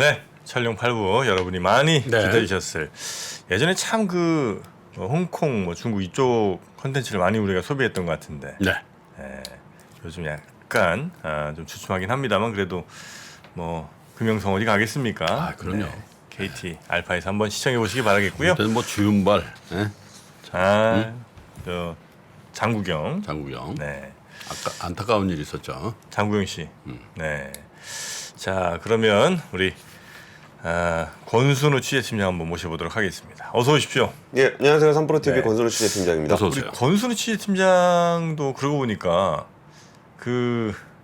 네, 촬영 8부 여러분이 많이 네. 기다리셨을 예전에 참 홍콩, 중국 이쪽 컨텐츠를 많이 우리가 소비했던 것 같은데 네. 요즘 약간 좀 주춤하긴 합니다만 그래도 금영성 어디 가겠습니까? 아, 그럼요. KT 알파에서 한번 시청해 보시기 바라겠고요. 일단 주윤발, 저 장구경, 장국영. 네, 아까 안타까운 일이 있었죠. 장구경 씨, 네. 자, 그러면 우리 권순우 취재팀장 한번 모셔보도록 하겠습니다. 어서 오십시오. 예, 안녕하세요. 삼프로TV 네. 권순우 취재팀장입니다. 어서 우리 오세요. 권순우 취재팀장도 그러고 보니까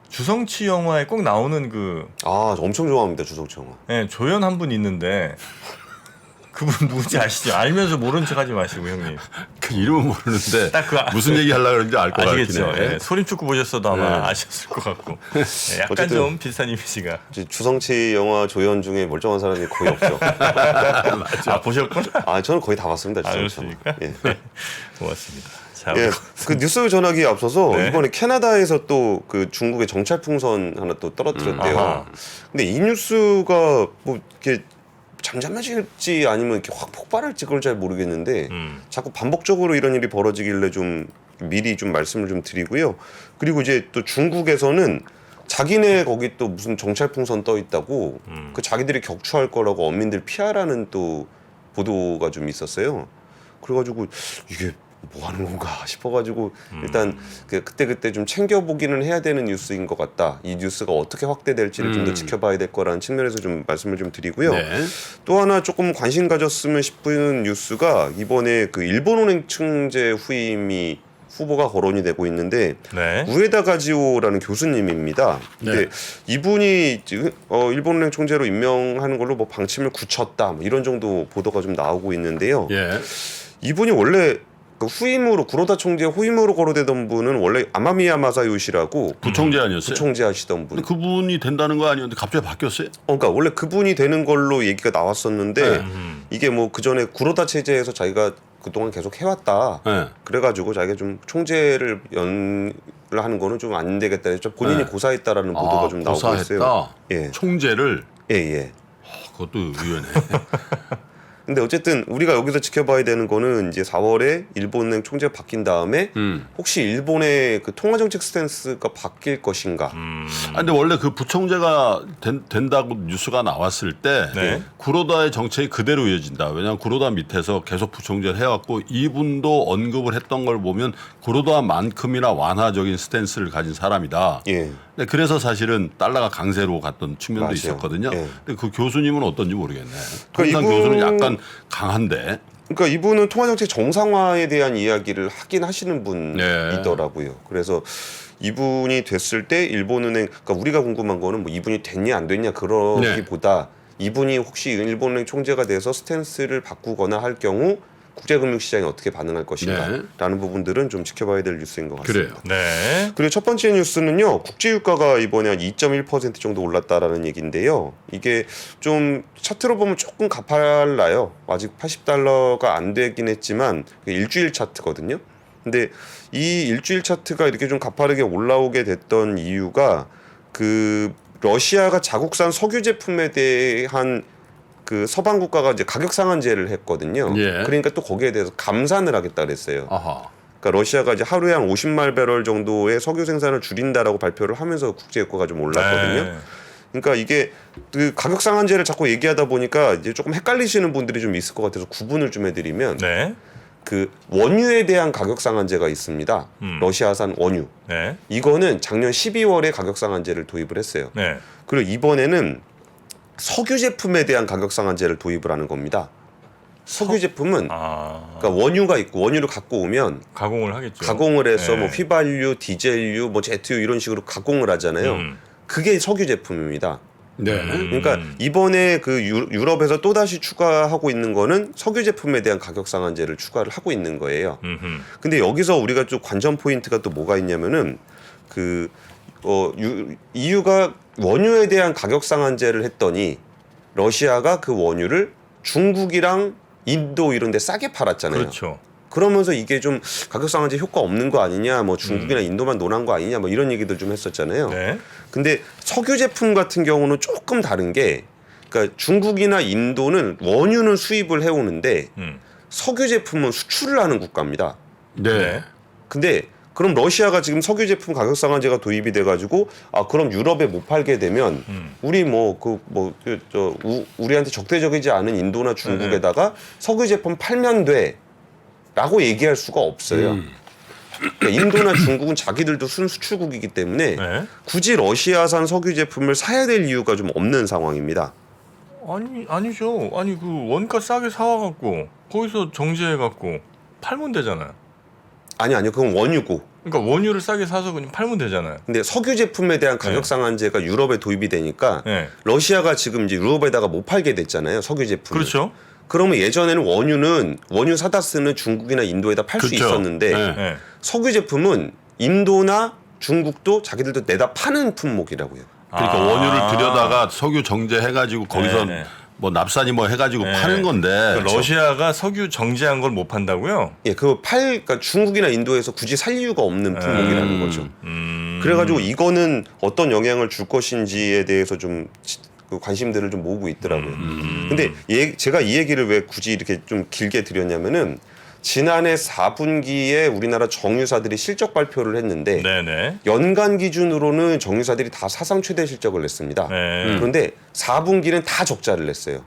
주성치 영화에 꼭 나오는 아, 저 엄청 좋아합니다. 주성치 영화. 조연 한 분 있는데 그분 누군지 아시죠? 알면서 모른 척하지 마시고 형님. 그 이름은 모르는데 딱 무슨 얘기 하려고 그러는지 알 것 같긴 아시겠죠? 해. 예, 소림축구 보셨어도 아마 네. 아셨을 것 같고 약간 어쨌든 좀 비슷한 이미지가. 주성치 영화 조연 중에 멀쩡한 사람이 거의 없죠. 아, 보셨구나. 아, 저는 거의 다 봤습니다. 주성치 그렇습니까? 영화. 예. 네. 고맙습니다. 자, 예, 그 뉴스 전하기에 앞서서 네. 이번에 캐나다에서 또 그 중국의 정찰 풍선 하나 또 떨어뜨렸대요. 아하. 근데 이 뉴스가 이렇게 잠잠해질지 아니면 이렇게 확 폭발할지 그걸 잘 모르겠는데 자꾸 반복적으로 이런 일이 벌어지길래 좀 미리 좀 말씀을 좀 드리고요. 그리고 이제 또 중국에서는 자기네 거기 또 무슨 정찰 풍선 떠 있다고 그 자기들이 격추할 거라고 어민들 피하라는 또 보도가 좀 있었어요. 그래가지고 이게 뭐 하는 건가 싶어가지고 일단 그때 좀 챙겨보기는 해야 되는 뉴스인 것 같다. 이 뉴스가 어떻게 확대될지를 좀 더 지켜봐야 될 거라는 측면에서 좀 말씀을 좀 드리고요. 네. 또 하나 조금 관심 가졌으면 싶은 뉴스가 이번에 그 일본은행 총재 후임이 후보가 거론이 되고 있는데 네. 우에다 가지오라는 교수님입니다. 근데 네. 이분이 지금 일본은행 총재로 임명하는 걸로 뭐 방침을 굳혔다 뭐 이런 정도 보도가 좀 나오고 있는데요. 예. 이분이 원래 그 후임으로 구로다 총재 후임으로 거론되던 분은 원래 아마미야 마사요시라고 부총재 아니었어요? 부총재 하시던 분. 근데 그분이 된다는 거 아니었는데 갑자기 바뀌었어요? 그러니까 원래 그분이 되는 걸로 얘기가 나왔었는데 이게 뭐 그 전에 구로다 체제에서 자기가 그동안 계속 해왔다. 네. 그래가지고 자기가 좀 총재를 연을 하는 거는 좀 안 되겠다. 해서 본인이 네. 고사했다라는 보도가 좀 나오고 있어요. 고사했다. 예, 총재를. 예. 그것도 의외네. 근데 어쨌든 우리가 여기서 지켜봐야 되는 거는 이제 4월에 일본은행 총재가 바뀐 다음에 혹시 일본의 그 통화 정책 스탠스가 바뀔 것인가? 근데 원래 그 부총재가 된다고 뉴스가 나왔을 때 네. 구로다의 정책이 그대로 이어진다. 왜냐하면 구로다 밑에서 계속 부총재를 해왔고 이분도 언급을 했던 걸 보면 구로다만큼이나 완화적인 스탠스를 가진 사람이다. 예. 근데 그래서 사실은 달러가 강세로 갔던 측면도 맞아요. 있었거든요. 예. 근데 그 교수님은 어떤지 모르겠네. 그러니까 통상 교수는 약간 강한데. 그러니까 이분은 통화 정책 정상화에 대한 이야기를 하긴 하시는 네. 분이더라고요. 그래서 이분이 됐을 때 일본은행, 그러니까 우리가 궁금한 거는 뭐 이분이 됐냐 안 됐냐 그러기보다 이분이 혹시 일본은행 총재가 돼서 스탠스를 바꾸거나 할 경우 국제금융시장이 어떻게 반응할 것인가라는 부분들은 좀 지켜봐야 될 뉴스인 것 같습니다. 그래요. 네. 그리고 첫 번째 뉴스는요. 국제유가가 이번에 한 2.1% 정도 올랐다라는 얘기인데요. 이게 좀 차트로 보면 조금 가팔라요. 아직 80달러가 안 되긴 했지만 일주일 차트거든요. 근데 이 일주일 차트가 이렇게 좀 가파르게 올라오게 됐던 이유가 그 러시아가 자국산 석유 제품에 대한 그 서방 국가가 이제 가격 상한제를 했거든요. 예. 그러니까 또 거기에 대해서 감산을 하겠다 그랬어요. 아하. 그러니까 러시아가 이제 하루에 한 50만 배럴 정도의 석유 생산을 줄인다라고 발표를 하면서 국제 유가가 좀 올랐거든요. 네. 그러니까 이게 그 가격 상한제를 자꾸 얘기하다 보니까 이제 조금 헷갈리시는 분들이 좀 있을 것 같아서 구분을 좀 해드리면 네. 그 원유에 대한 가격 상한제가 있습니다. 러시아산 원유. 네. 이거는 작년 12월에 가격 상한제를 도입을 했어요. 네. 그리고 이번에는 석유 제품에 대한 가격 상한제를 도입을 하는 겁니다. 석유 제품은 그러니까 원유가 있고 원유를 갖고 오면 가공을 하겠죠. 가공을 해서 네. 뭐 휘발유, 디젤유, 뭐 제트유 이런 식으로 가공을 하잖아요. 그게 석유 제품입니다. 네. 그러니까 이번에 그 유럽에서 또 다시 추가하고 있는 거는 석유 제품에 대한 가격 상한제를 추가를 하고 있는 거예요. 근데 여기서 우리가 좀 관전 포인트가 또 뭐가 있냐면은 그 EU가 원유에 대한 가격 상한제를 했더니 러시아가 그 원유를 중국이랑 인도 이런 데 싸게 팔았잖아요. 그렇죠. 그러면서 이게 좀 가격 상한제 효과 없는 거 아니냐, 뭐 중국이나 인도만 논한 거 아니냐, 뭐 이런 얘기들 좀 했었잖아요. 네. 근데 석유 제품 같은 경우는 조금 다른 게 그러니까 중국이나 인도는 원유는 수입을 해오는데 음. 석유 제품은 수출을 하는 국가입니다. 네. 근데 그럼 러시아가 지금 석유 제품 가격 상한제가 도입이 돼가지고 그럼 유럽에 못 팔게 되면 우리 우리한테 적대적이지 않은 인도나 중국에다가 석유 제품 팔면 돼라고 얘기할 수가 없어요. 그러니까 인도나 중국은 자기들도 순수출국이기 때문에 네. 굳이 러시아산 석유 제품을 사야 될 이유가 좀 없는 상황입니다. 아니죠. 아니 그 원가 싸게 사와갖고 거기서 정제해갖고 팔면 되잖아요. 아니요. 그건 원유고. 그러니까 원유를 싸게 사서 그냥 팔면 되잖아요. 근데 석유 제품에 대한 가격 상한제가 유럽에 도입이 되니까 네. 러시아가 지금 이제 유럽에다가 못 팔게 됐잖아요. 석유 제품. 그렇죠. 그러면 예전에는 원유 사다 쓰는 중국이나 인도에다 팔 수 그렇죠. 있었는데 네. 네. 석유 제품은 인도나 중국도 자기들도 내다 파는 품목이라고요. 그러니까 원유를 들여다가 석유 정제해가지고 거기서 네네. 뭐 납산이 뭐 해가지고 네. 파는 건데. 그러니까 러시아가 석유 정제한 걸 못 판다고요? 예, 그러니까 중국이나 인도에서 굳이 살 이유가 없는 품목이라는 거죠. 그래가지고 이거는 어떤 영향을 줄 것인지에 대해서 좀 그 관심들을 좀 모으고 있더라고요. 근데 제가 이 얘기를 왜 굳이 이렇게 좀 길게 드렸냐면은 지난해 4분기에 우리나라 정유사들이 실적 발표를 했는데 네네. 연간 기준으로는 정유사들이 다 사상 최대 실적을 냈습니다. 네. 그런데 4분기는 다 적자를 냈어요.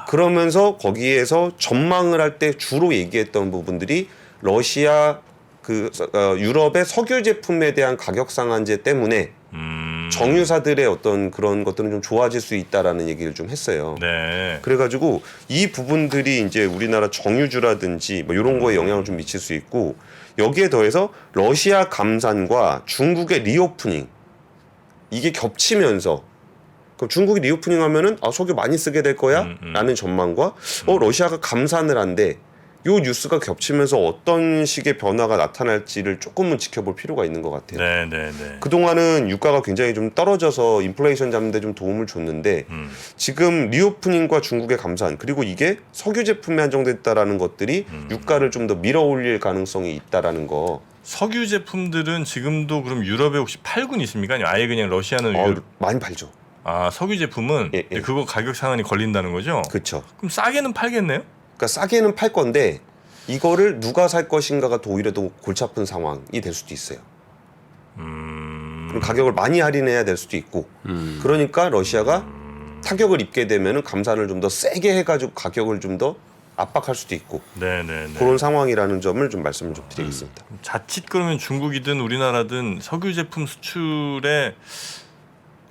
그러면서 거기에서 전망을 할 때 주로 얘기했던 부분들이 러시아 유럽의 석유 제품에 대한 가격 상한제 때문에 정유사들의 어떤 그런 것들은 좀 좋아질 수 있다라는 얘기를 좀 했어요. 네. 그래가지고 이 부분들이 이제 우리나라 정유주라든지 뭐 이런 거에 영향을 좀 미칠 수 있고 여기에 더해서 러시아 감산과 중국의 리오프닝 이게 겹치면서 그럼 중국이 리오프닝 하면은 석유 많이 쓰게 될 거야라는 전망과 러시아가 감산을 한데 요 뉴스가 겹치면서 어떤 식의 변화가 나타날지를 조금은 지켜볼 필요가 있는 것 같아요. 네네네. 그동안은 유가가 굉장히 좀 떨어져서 인플레이션 잡는 데 좀 도움을 줬는데 지금 리오프닝과 중국의 감산 그리고 이게 석유 제품에 한정됐다라는 것들이 유가를 좀 더 밀어 올릴 가능성이 있다라는 거. 석유 제품들은 지금도 그럼 유럽에 혹시 팔군 있습니까? 아니면 아예 그냥 러시아는 많이 팔죠. 석유 제품은 예. 그거 가격 상한이 걸린다는 거죠? 그렇죠. 그럼 싸게는 팔겠네요? 그러니까 싸게는 팔 건데 이거를 누가 살 것인가가 더 오히려 더 골치 아픈 상황이 될 수도 있어요. 그럼 가격을 많이 할인해야 될 수도 있고 그러니까 러시아가 타격을 입게 되면은 감산을 좀 더 세게 해가지고 가격을 좀 더 압박할 수도 있고 네네네. 그런 상황이라는 점을 좀 말씀을 좀 드리겠습니다. 자칫 그러면 중국이든 우리나라든 석유 제품 수출에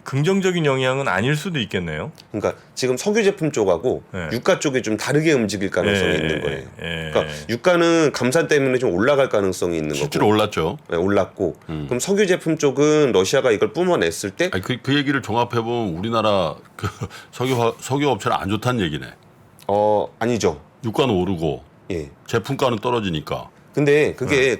긍정적인 영향은 아닐 수도 있겠네요. 그러니까 지금 석유 제품 쪽하고 네. 유가 쪽이 좀 다르게 움직일 가능성이 예, 있는 거예요. 예. 그러니까 유가는 감산 때문에 좀 올라갈 가능성이 있는 실제로 거고 올랐죠. 네, 올랐고 그럼 석유 제품 쪽은 러시아가 이걸 뿜어냈을 때 아니, 그 얘기를 종합해 보면 우리나라 그 석유 업체는 안 좋다는 얘기네. 아니죠. 유가는 오르고 예. 제품가는 떨어지니까. 근데 그게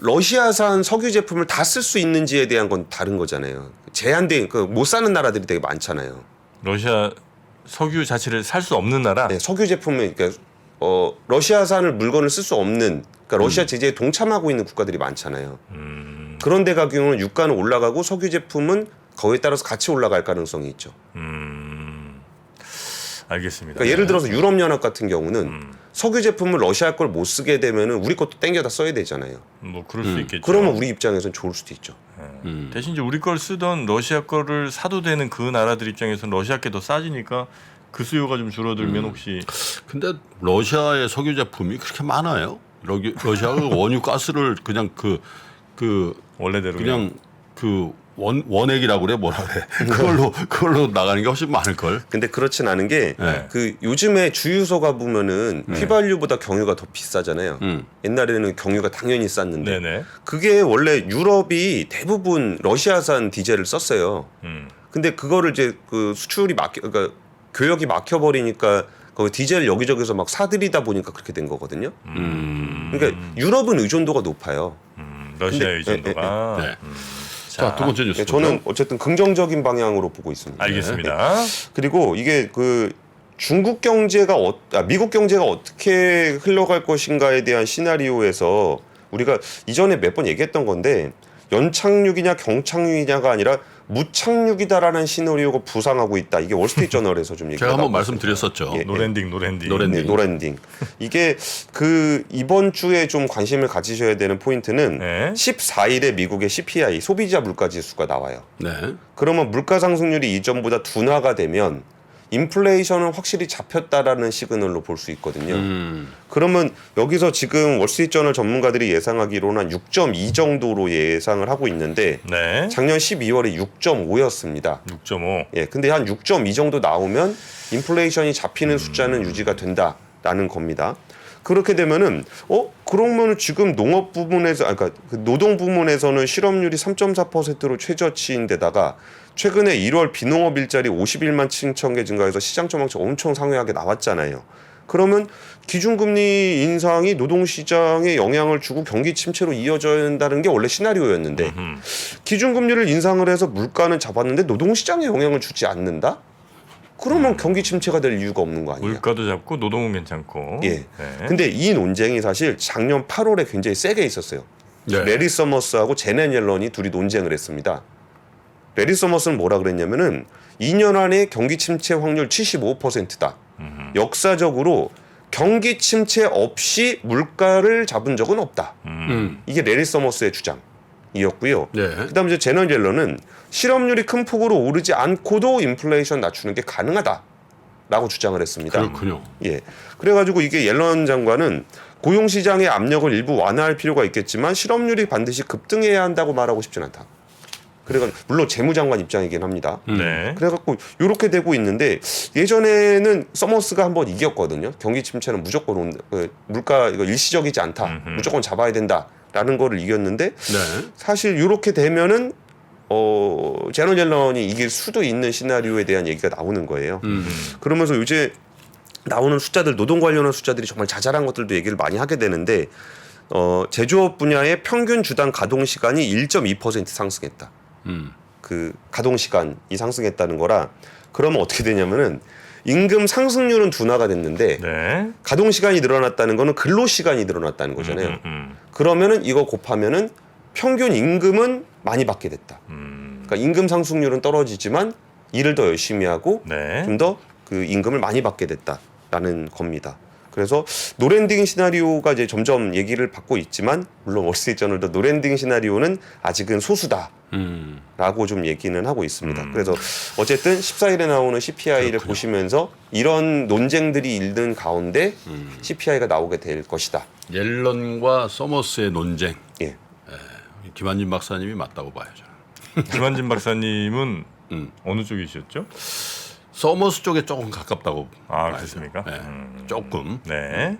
러시아산 석유 제품을 다 쓸 수 있는지에 대한 건 다른 거잖아요. 제한된 못 사는 나라들이 되게 많잖아요. 러시아 석유 자체를 살 수 없는 나라? 네, 석유 제품을 그러니까 러시아산을 물건을 쓸 수 없는 그러니까 러시아 제재에 동참하고 있는 국가들이 많잖아요. 그런 데 가격은 유가는 올라가고 석유 제품은 거기에 따라서 같이 올라갈 가능성이 있죠. 알겠습니다. 그러니까 예를 들어서 유럽 연합 같은 경우는 석유 제품을 러시아 걸 못 쓰게 되면은 우리 것도 땡겨다 써야 되잖아요. 뭐 그럴 수 있겠죠. 그러면 우리 입장에서는 좋을 수도 있죠. 대신 이제 우리 걸 쓰던 러시아 거를 사도 되는 그 나라들 입장에서는 러시아 게 더 싸지니까 그 수요가 좀 줄어들면 혹시 근데 러시아의 석유 제품이 그렇게 많아요? 러시아가 원유 가스를 그냥 원래대로 그냥 원액이라고 그래 뭐라 그래 그걸로 나가는 게 훨씬 많을 걸. 근데 그렇진 않은 게 네. 요즘에 주유소 보면은 휘발유보다 경유가 더 비싸잖아요. 옛날에는 경유가 당연히 쌌는데 네네. 그게 원래 유럽이 대부분 러시아산 디젤을 썼어요. 근데 그거를 이제 수출이 그러니까 교역이 막혀버리니까 거기 디젤 여기저기서 막 사들이다 보니까 그렇게 된 거거든요. 그러니까 유럽은 의존도가 높아요. 러시아 근데- 의존도가. 네. 자, 두 번째 뉴스. 저는 어쨌든 긍정적인 방향으로 보고 있습니다. 알겠습니다. 그리고 이게 중국 경제가 미국 경제가 어떻게 흘러갈 것인가에 대한 시나리오에서 우리가 이전에 몇 번 얘기했던 건데 연착륙이냐 경착륙이냐가 아니라 무착륙이다라는 시나리오가 부상하고 있다. 이게 월스트리트저널에서 좀 얘기가 제가 한번 나오고 말씀드렸었죠. 예. 노랜딩. 네, 노랜딩. 이게 그 이번 주에 좀 관심을 가지셔야 되는 포인트는 네. 14일에 미국의 CPI 소비자 물가 지수가 나와요. 네. 그러면 물가 상승률이 이전보다 둔화가 되면 인플레이션은 확실히 잡혔다라는 시그널로 볼 수 있거든요. 그러면 여기서 지금 월스트리트저널 전문가들이 예상하기로는 한 6.2 정도로 예상을 하고 있는데 네. 작년 12월에 6.5였습니다. 6.5. 예, 근데 한 6.2 정도 나오면 인플레이션이 잡히는 숫자는 유지가 된다라는 겁니다. 그렇게 되면은 그러면은 지금 농업 부문에서 그러니까 그 노동 부문에서는 실업률이 3.4%로 최저치인데다가 최근에 1월 비농업 일자리 51만 7천 개 증가해서 시장 전망치 엄청 상회하게 나왔잖아요. 그러면 기준금리 인상이 노동시장에 영향을 주고 경기 침체로 이어져야 한다는 게 원래 시나리오였는데 기준금리를 인상을 해서 물가는 잡았는데 노동시장에 영향을 주지 않는다? 그러면 경기 침체가 될 이유가 없는 거 아니에요? 물가도 잡고 노동은 괜찮고. 예. 네. 근데 이 논쟁이 사실 작년 8월에 굉장히 세게 있었어요. 네. 레리 서머스하고 제넷 옐런이 둘이 논쟁을 했습니다. 레리 서머스는 뭐라 그랬냐면은 2년 안에 경기 침체 확률 75%다. 역사적으로 경기 침체 없이 물가를 잡은 적은 없다. 이게 레리 서머스의 주장이었고요. 네. 그다음에 이제 제넷 옐런은 실업률이 큰 폭으로 오르지 않고도 인플레이션 낮추는 게 가능하다라고 주장을 했습니다. 그렇군요. 예. 그래가지고 이게 옐런 장관은 고용 시장의 압력을 일부 완화할 필요가 있겠지만 실업률이 반드시 급등해야 한다고 말하고 싶진 않다. 그래가 물론 재무장관 입장이긴 합니다. 네. 그래갖고 이렇게 되고 있는데 예전에는 서머스가 한번 이겼거든요. 경기 침체는 무조건 물가 이거 일시적이지 않다. 무조건 잡아야 된다라는 거를 이겼는데 네. 사실 이렇게 되면은 제너 옐런이 이길 수도 있는 시나리오에 대한 얘기가 나오는 거예요. 그러면서 요새 나오는 숫자들 노동 관련한 숫자들이 정말 자잘한 것들도 얘기를 많이 하게 되는데 제조업 분야의 평균 주당 가동 시간이 1.2% 상승했다. 그 가동 시간이 상승했다는 거라 그러면 어떻게 되냐면은 임금 상승률은 둔화가 됐는데 네. 가동 시간이 늘어났다는 거는 근로 시간이 늘어났다는 거잖아요. 그러면은 이거 곱하면은 평균 임금은 많이 받게 됐다. 그러니까 임금 상승률은 떨어지지만 일을 더 열심히 하고 네. 좀 더 그 임금을 많이 받게 됐다라는 겁니다. 그래서 노랜딩 시나리오가 이제 점점 얘기를 받고 있지만 물론 월스트리트저널도 노랜딩 시나리오는 아직은 소수다라고 좀 얘기는 하고 있습니다. 그래서 어쨌든 14일에 나오는 CPI를 그렇군요. 보시면서 이런 논쟁들이 있는 가운데 CPI가 나오게 될 것이다. 옐런과 서머스의 논쟁. 예. 김한진 박사님이 맞다고 봐요. 저는. 김한진 박사님은 어느 쪽이셨죠? 서머스 쪽에 조금 가깝다고. 아, 봐야죠. 그렇습니까? 네. 조금. 네.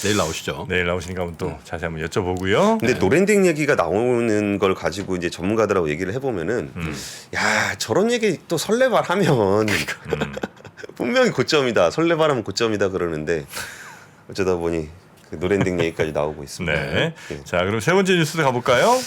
내일 나오시죠. 내일 나오시니까 한번 또 자세히 한번 여쭤보고요. 근데 노랜딩 얘기가 나오는 걸 가지고 이제 전문가들하고 얘기를 해보면은 야 저런 얘기 또 설레발 하면 분명히 고점이다 설레발하면 고점이다 그러는데 어쩌다 보니 그 노랜딩 얘기까지 나오고 있습니다. 네. 예. 자, 그럼 세 번째 뉴스도 가볼까요?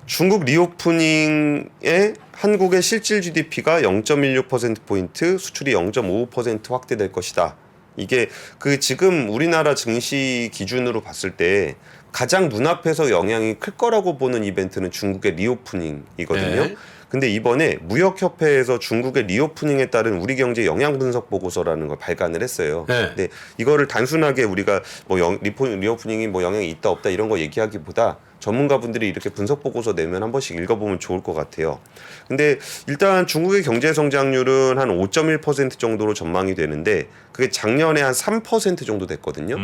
중국 리오프닝에 한국의 실질 GDP가 0.16%포인트, 수출이 0.55% 확대될 것이다. 이게 그 지금 우리나라 증시 기준으로 봤을 때 가장 눈앞에서 영향이 클 거라고 보는 이벤트는 중국의 리오프닝이거든요. 네. 근데 이번에 무역협회에서 중국의 리오프닝에 따른 우리 경제 영향 분석 보고서라는 걸 발간을 했어요. 네. 근데 이거를 단순하게 우리가 뭐 리오프닝이 뭐 영향이 있다 없다 이런 거 얘기하기보다 전문가분들이 이렇게 분석 보고서 내면 한 번씩 읽어보면 좋을 것 같아요. 근데 일단 중국의 경제 성장률은 한 5.1% 정도로 전망이 되는데 그게 작년에 한 3% 정도 됐거든요.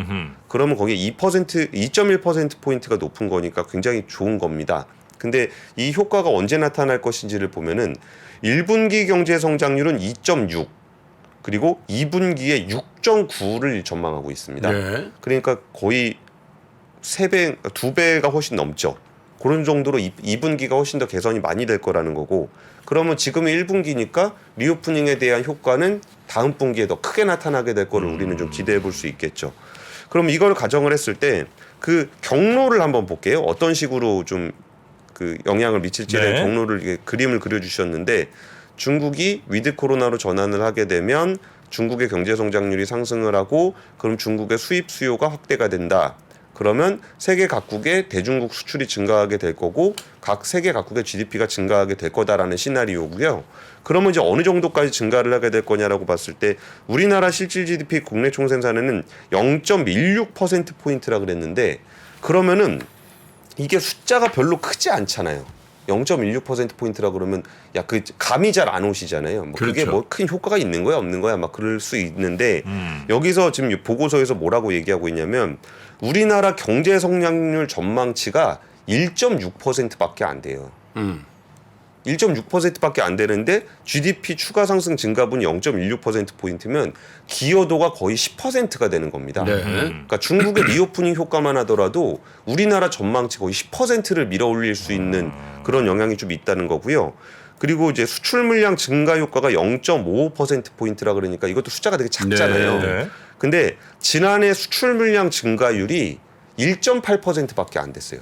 그러면 거기에 2.1% 포인트가 높은 거니까 굉장히 좋은 겁니다. 근데 이 효과가 언제 나타날 것인지를 보면은 1분기 경제 성장률은 2.6 그리고 2분기에 6.9를 전망하고 있습니다. 네. 그러니까 거의 3배, 2배가 훨씬 넘죠. 그런 정도로 2분기가 훨씬 더 개선이 많이 될 거라는 거고 그러면 지금은 1분기니까 리오프닝에 대한 효과는 다음 분기에 더 크게 나타나게 될 거를 우리는 좀 기대해 볼 수 있겠죠. 그럼 이걸 가정을 했을 때 그 경로를 한번 볼게요. 어떤 식으로 좀 그 영향을 미칠지에 대한 네. 경로를 이렇게 그림을 그려주셨는데 중국이 위드 코로나로 전환을 하게 되면 중국의 경제 성장률이 상승을 하고 그럼 중국의 수입 수요가 확대가 된다. 그러면 세계 각국의 대중국 수출이 증가하게 될 거고 각 세계 각국의 GDP가 증가하게 될 거다라는 시나리오고요. 그러면 이제 어느 정도까지 증가를 하게 될 거냐라고 봤을 때 우리나라 실질 GDP 국내 총생산에는 0.16% 포인트라 그랬는데 그러면은 이게 숫자가 별로 크지 않잖아요. 0.16% 포인트라 그러면 야 그 감이 잘 안 오시잖아요. 뭐 그게 그렇죠. 뭐 큰 효과가 있는 거야 없는 거야 막 그럴 수 있는데 여기서 지금 이 보고서에서 뭐라고 얘기하고 있냐면 우리나라 경제 성장률 전망치가 1.6%밖에 안 돼요. 1.6%밖에 안 되는데 GDP 추가 상승 증가분이 0.16% 포인트면 기여도가 거의 10%가 되는 겁니다. 네. 그러니까 중국의 리오프닝 효과만 하더라도 우리나라 전망치 거의 10%를 밀어올릴 수 있는 그런 영향이 좀 있다는 거고요. 그리고 이제 수출 물량 증가 효과가 0.55% 포인트라 그러니까 이것도 숫자가 되게 작잖아요. 네. 근데 지난해 수출 물량 증가율이 1.8%밖에 안 됐어요.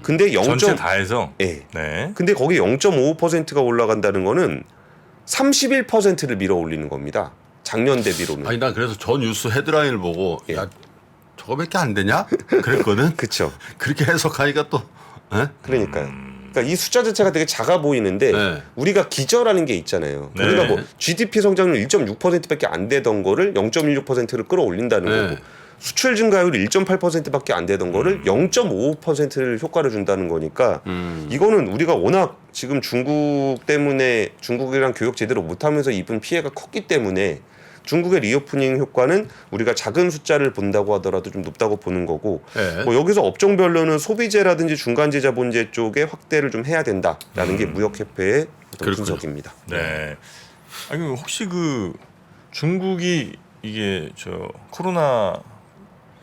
근데 0. 전체 다 해서. 예. 네. 근데 거기 0.55%가 올라간다는 거는 31%를 밀어 올리는 겁니다. 작년 대비로는. 아니 난 그래서 저 뉴스 헤드라인을 보고 예. 야 저거밖에 안 되냐? 그랬거든. 그렇죠. 그렇게 해석하니까 또 에? 그러니까요. 그러니까 이 숫자 자체가 되게 작아 보이는데 네. 우리가 기저라는 게 있잖아요. 네. 우리가 뭐 GDP 성장률 1.6%밖에 안 되던 거를 0.16%를 끌어올린다는 네. 거고 수출 증가율이 1.8%밖에 안 되던 거를 0.55%를 효과를 준다는 거니까 이거는 우리가 워낙 지금 중국 때문에 중국이랑 교역 제대로 못하면서 입은 피해가 컸기 때문에 중국의 리오프닝 효과는 우리가 작은 숫자를 본다고 하더라도 좀 높다고 보는 거고 네. 뭐 여기서 업종별로는 소비재라든지 중간재 자본재 쪽에 확대를 좀 해야 된다라는 게 무역협회의 어떤 그렇군요. 분석입니다. 네. 아니 혹시 그 중국이 이게 저 코로나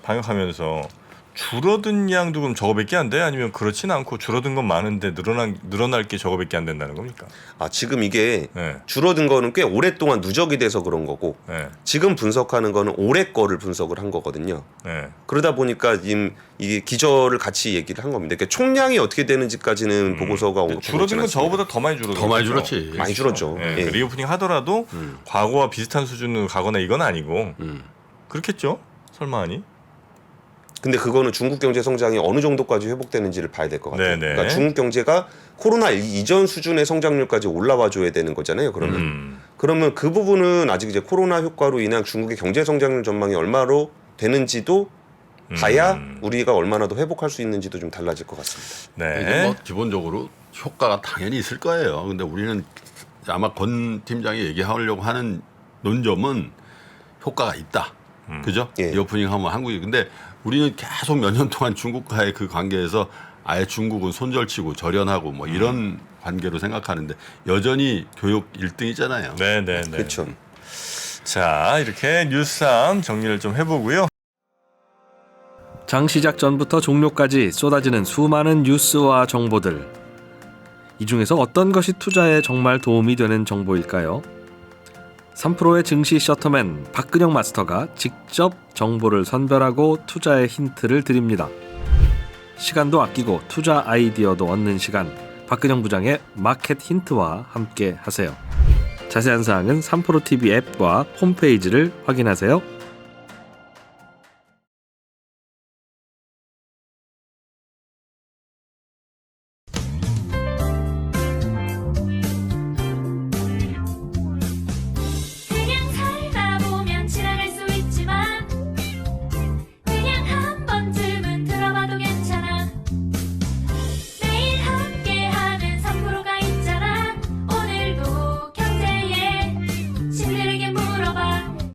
방역하면서 줄어든 양도 그럼 저거밖에 안 돼? 아니면 그렇진 않고 줄어든 건 많은데 늘어날 게 저거밖에 안 된다는 겁니까? 아 지금 이게 네. 줄어든 거는 꽤 오랫동안 누적이 돼서 그런 거고 네. 지금 분석하는 거는 올해 거를 분석을 한 거거든요. 네. 그러다 보니까 지금 이게 기저를 같이 얘기를 한 겁니다. 그러니까 총량이 어떻게 되는지까지는 보고서가 줄어든 건 저거보다 더 많이 줄어든 더 많이 거죠. 줄었지. 많이 줄었죠. 네. 예. 리오프닝 하더라도 과거와 비슷한 수준으로 가거나 이건 아니고 그렇겠죠? 설마 아니? 근데 그거는 중국 경제 성장이 어느 정도까지 회복되는지를 봐야 될 것 같아요. 네네. 그러니까 중국 경제가 코로나 이전 수준의 성장률까지 올라와 줘야 되는 거잖아요. 그러면 그 부분은 아직 이제 코로나 효과로 인한 중국의 경제 성장률 전망이 얼마로 되는지도 봐야 우리가 얼마나 더 회복할 수 있는지도 좀 달라질 것 같습니다. 네. 이게 뭐 기본적으로 효과가 당연히 있을 거예요. 근데 우리는 아마 권 팀장이 얘기하려고 하는 논점은 효과가 있다. 그죠? 예. 리오프닝 하면 한국이. 근데 우리는 계속 몇 년 동안 중국과의 그 관계에서 아예 중국은 손절치고 절연하고 뭐 이런 관계로 생각하는데 여전히 교육 1등이잖아요. 네, 네, 네. 그렇죠. 자, 이렇게 뉴스상 정리를 좀 해보고요. 장 시작 전부터 종료까지 쏟아지는 수많은 뉴스와 정보들. 이 중에서 어떤 것이 투자에 정말 도움이 되는 정보일까요? 3프로의 증시 셔터맨 박근영 마스터가 직접 정보를 선별하고 투자의 힌트를 드립니다. 시간도 아끼고 투자 아이디어도 얻는 시간, 박근영 부장의 마켓 힌트와 함께 하세요. 자세한 사항은 3프로 TV 앱과 홈페이지를 확인하세요.